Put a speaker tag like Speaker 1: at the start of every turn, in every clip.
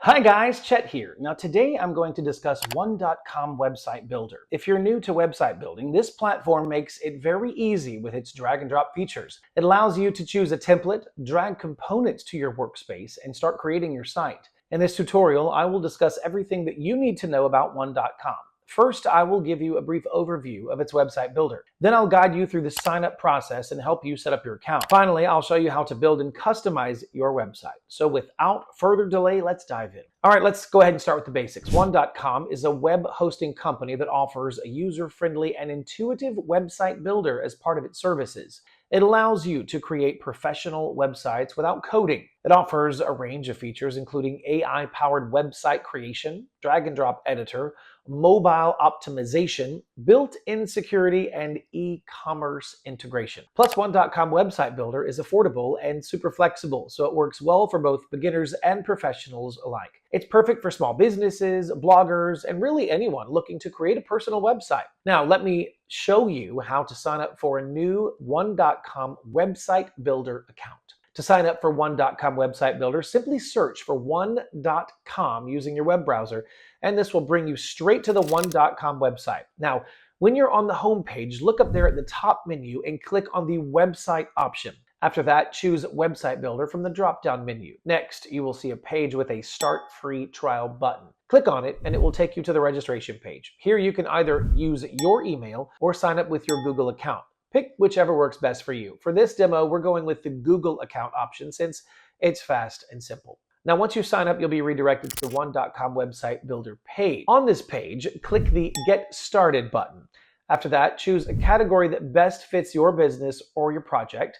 Speaker 1: Hi guys, Chet here. Now today I'm going to discuss One.com Website Builder. If you're new to website building, this platform makes it very easy with its drag and drop features. It allows you to choose a template, drag components to your workspace, and start creating your site. In this tutorial, I will discuss everything that you need to know about One.com. First, I will give you a brief overview of its website builder. Then I'll guide you through the sign-up process and help you set up your account. Finally, I'll show you how to build and customize your website. So without further delay, let's dive in. All right, let's go ahead and start with the basics. One.com is a web hosting company that offers a user-friendly and intuitive website builder as part of its services. It allows you to create professional websites without coding. It offers a range of features including AI-powered website creation, drag and drop editor, mobile optimization, built-in security, and e-commerce integration. Plus, One.com Website Builder is affordable and super flexible, so it works well for both beginners and professionals alike. It's perfect for small businesses, bloggers, and really anyone looking to create a personal website. Now, let me show you how to sign up for a new One.com Website Builder account. To sign up for One.com Website Builder, simply search for One.com using your web browser, and this will bring you straight to the One.com website. Now, when you're on the home page, look up there at the top menu and click on the website option. After that, choose Website Builder from the drop-down menu. Next, you will see a page with a Start Free Trial button. Click on it and it will take you to the registration page. Here you can either use your email or sign up with your Google account. Pick whichever works best for you. For this demo, we're going with the Google account option since it's fast and simple. Now, once you sign up, you'll be redirected to the One.com Website Builder page. On this page, click the Get Started button. After that, choose a category that best fits your business or your project.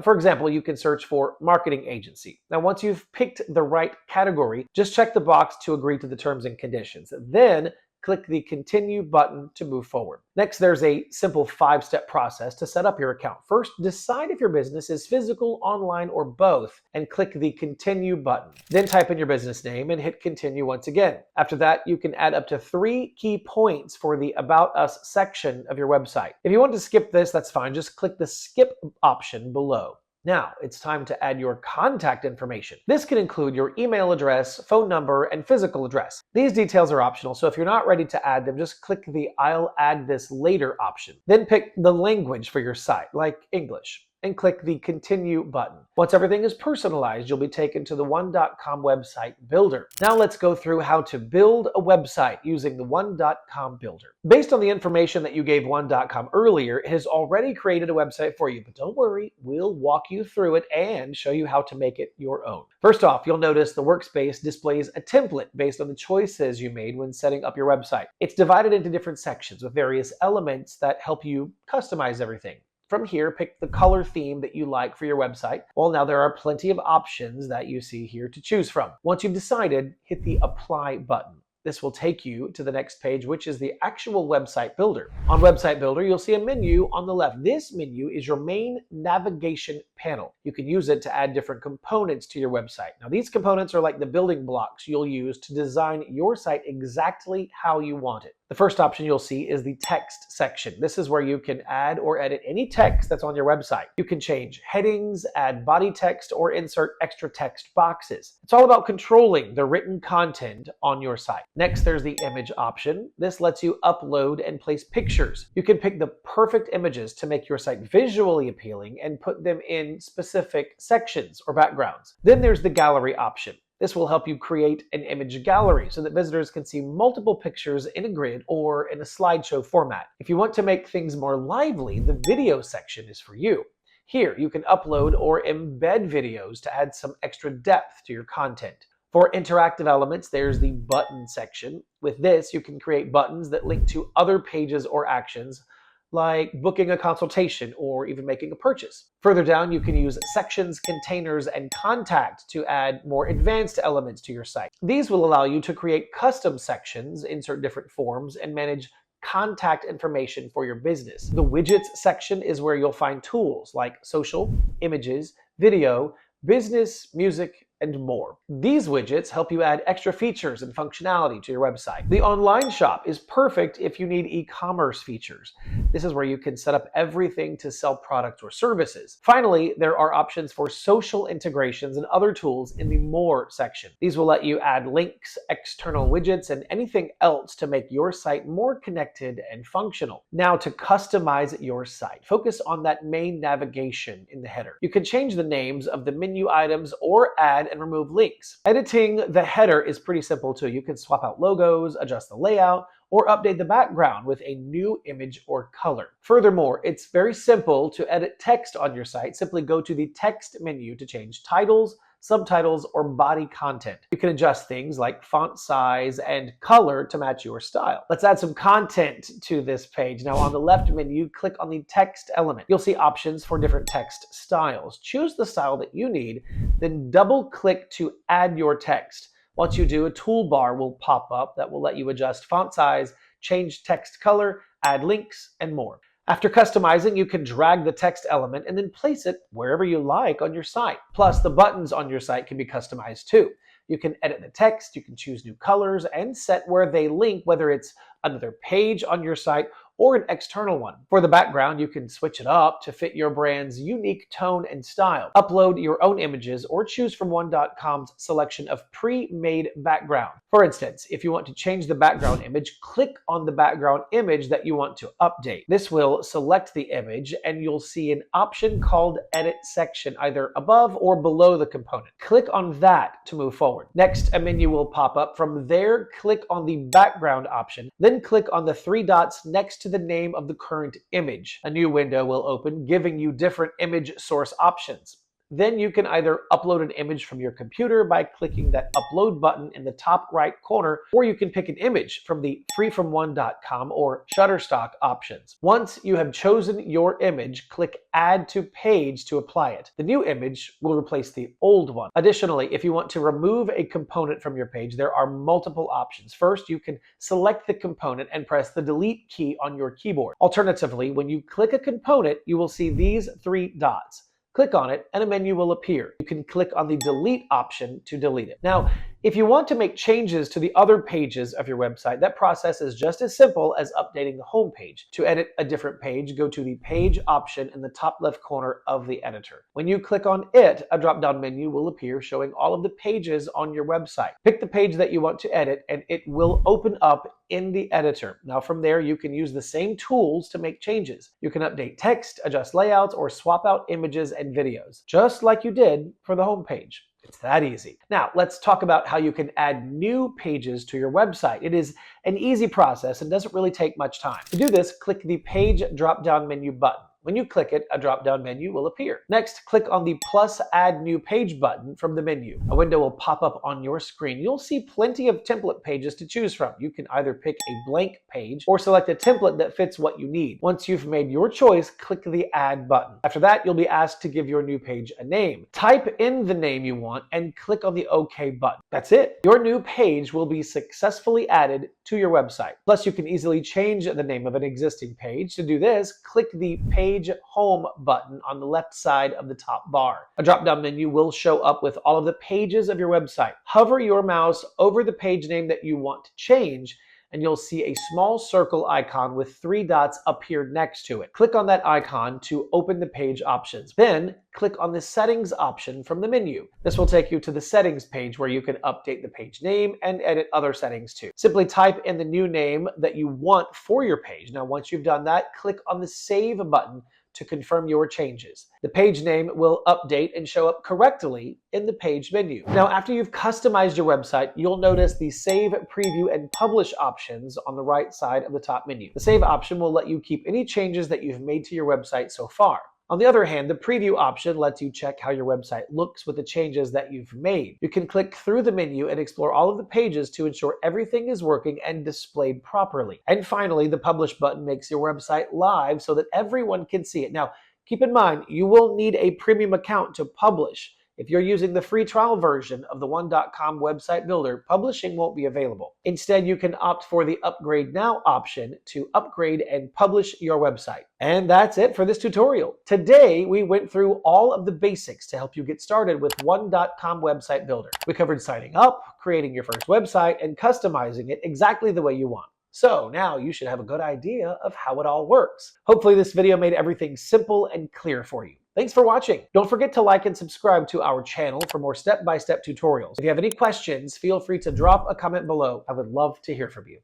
Speaker 1: For example, you can search for marketing agency. Now, once you've picked the right category, just check the box to agree to the terms and conditions. Then click the Continue button to move forward. Next, there's a simple 5-step process to set up your account. First, decide if your business is physical, online, or both, and click the Continue button. Then type in your business name and hit Continue once again. After that, you can add up to 3 key points for the About Us section of your website. If you want to skip this, that's fine. Just click the Skip option below. Now, it's time to add your contact information. This can include your email address, phone number, and physical address. These details are optional, so if you're not ready to add them, just click the I'll add this later option. Then pick the language for your site, like English, and click the Continue button. Once everything is personalized, you'll be taken to the One.com Website Builder. Now let's go through how to build a website using the One.com Builder. Based on the information that you gave One.com earlier, it has already created a website for you, but don't worry, we'll walk you through it and show you how to make it your own. First off, you'll notice the workspace displays a template based on the choices you made when setting up your website. It's divided into different sections with various elements that help you customize everything. From here, pick the color theme that you like for your website. Well, now there are plenty of options that you see here to choose from. Once you've decided, hit the Apply button. This will take you to the next page, which is the actual website builder. On Website Builder, you'll see a menu on the left. This menu is your main navigation panel. You can use it to add different components to your website. Now, these components are like the building blocks you'll use to design your site exactly how you want it. The first option you'll see is the text section. This is where you can add or edit any text that's on your website. You can change headings, add body text, or insert extra text boxes. It's all about controlling the written content on your site. Next, there's the image option. This lets you upload and place pictures. You can pick the perfect images to make your site visually appealing and put them in specific sections or backgrounds. Then there's the gallery option. This will help you create an image gallery so that visitors can see multiple pictures in a grid or in a slideshow format. If you want to make things more lively, the video section is for you. Here, you can upload or embed videos to add some extra depth to your content. For interactive elements, there's the button section. With this, you can create buttons that link to other pages or actions, like booking a consultation or even making a purchase. Further down, you can use sections, containers, and contact to add more advanced elements to your site. These will allow you to create custom sections, insert different forms, and manage contact information for your business. The widgets section is where you'll find tools like social, images, video, business, music, and more. These widgets help you add extra features and functionality to your website. The online shop is perfect if you need e-commerce features. This is where you can set up everything to sell products or services. Finally, there are options for social integrations and other tools in the More section. These will let you add links, external widgets, and anything else to make your site more connected and functional. Now, to customize your site, focus on that main navigation in the header. You can change the names of the menu items or add and remove links. Editing the header is pretty simple too. You can swap out logos, adjust the layout, or update the background with a new image or color. Furthermore, it's very simple to edit text on your site. Simply go to the text menu to change titles, subtitles, or body content. You can adjust things like font size and color to match your style. Let's add some content to this page. Now on the left menu, click on the text element. You'll see options for different text styles. Choose the style that you need, then double click to add your text. Once you do, a toolbar will pop up that will let you adjust font size, change text color, add links, and more. After customizing, you can drag the text element and then place it wherever you like on your site. Plus, the buttons on your site can be customized too. You can edit the text, you can choose new colors, and set where they link, whether it's another page on your site or an external one. For the background, you can switch it up to fit your brand's unique tone and style. Upload your own images or choose from One.com's selection of pre-made background. For instance, if you want to change the background image, click on the background image that you want to update. This will select the image and you'll see an option called Edit Section either above or below the component. Click on that to move forward. Next, a menu will pop up. From there, click on the background option, then click on the three dots next to the name of the current image. A new window will open, giving you different image source options. Then you can either upload an image from your computer by clicking that upload button in the top right corner, or you can pick an image from the freefromone.com or Shutterstock options. Once you have chosen your image, click Add to Page to apply it. The new image will replace the old one. Additionally, if you want to remove a component from your page, there are multiple options. First, you can select the component and press the Delete key on your keyboard. Alternatively, when you click a component, you will see these three dots. Click on it and a menu will appear. You can click on the delete option to delete it. Now, if you want to make changes to the other pages of your website, that process is just as simple as updating the home page. To edit a different page, go to the page option in the top left corner of the editor. When you click on it, a drop-down menu will appear showing all of the pages on your website. Pick the page that you want to edit and it will open up in the editor. Now from there, you can use the same tools to make changes. You can update text, adjust layouts, or swap out images and videos, just like you did for the home page. It's that easy. Now, let's talk about how you can add new pages to your website. It is an easy process and doesn't really take much time. To do this, click the Page drop-down menu button. When you click it, a drop-down menu will appear. Next, click on the plus Add New Page button from the menu. A window will pop up on your screen. You'll see plenty of template pages to choose from. You can either pick a blank page or select a template that fits what you need. Once you've made your choice, click the Add button. After that, you'll be asked to give your new page a name. Type in the name you want and click on the OK button. That's it. Your new page will be successfully added to your website. Plus, you can easily change the name of an existing page. To do this, click the Page Home button on the left side of the top bar. A drop-down menu will show up with all of the pages of your website. Hover your mouse over the page name that you want to change, and you'll see a small circle icon with three dots appear next to it. Click on that icon to open the page options. Then click on the settings option from the menu. This will take you to the settings page where you can update the page name and edit other settings too. Simply type in the new name that you want for your page. Now, once you've done that, click on the Save button to confirm your changes. The page name will update and show up correctly in the page menu. Now, after you've customized your website, you'll notice the Save, Preview, and Publish options on the right side of the top menu. The Save option will let you keep any changes that you've made to your website so far. On the other hand, the Preview option lets you check how your website looks with the changes that you've made. You can click through the menu and explore all of the pages to ensure everything is working and displayed properly. And finally, the Publish button makes your website live so that everyone can see it. Now, keep in mind, you will need a premium account to publish. If you're using the free trial version of the One.com website builder, publishing won't be available. Instead, you can opt for the Upgrade Now option to upgrade and publish your website. And that's it for this tutorial. Today, we went through all of the basics to help you get started with One.com website builder. We covered signing up, creating your first website, and customizing it exactly the way you want. So now you should have a good idea of how it all works. Hopefully this video made everything simple and clear for you. Thanks for watching. Don't forget to like and subscribe to our channel for more step-by-step tutorials. If you have any questions, feel free to drop a comment below. I would love to hear from you.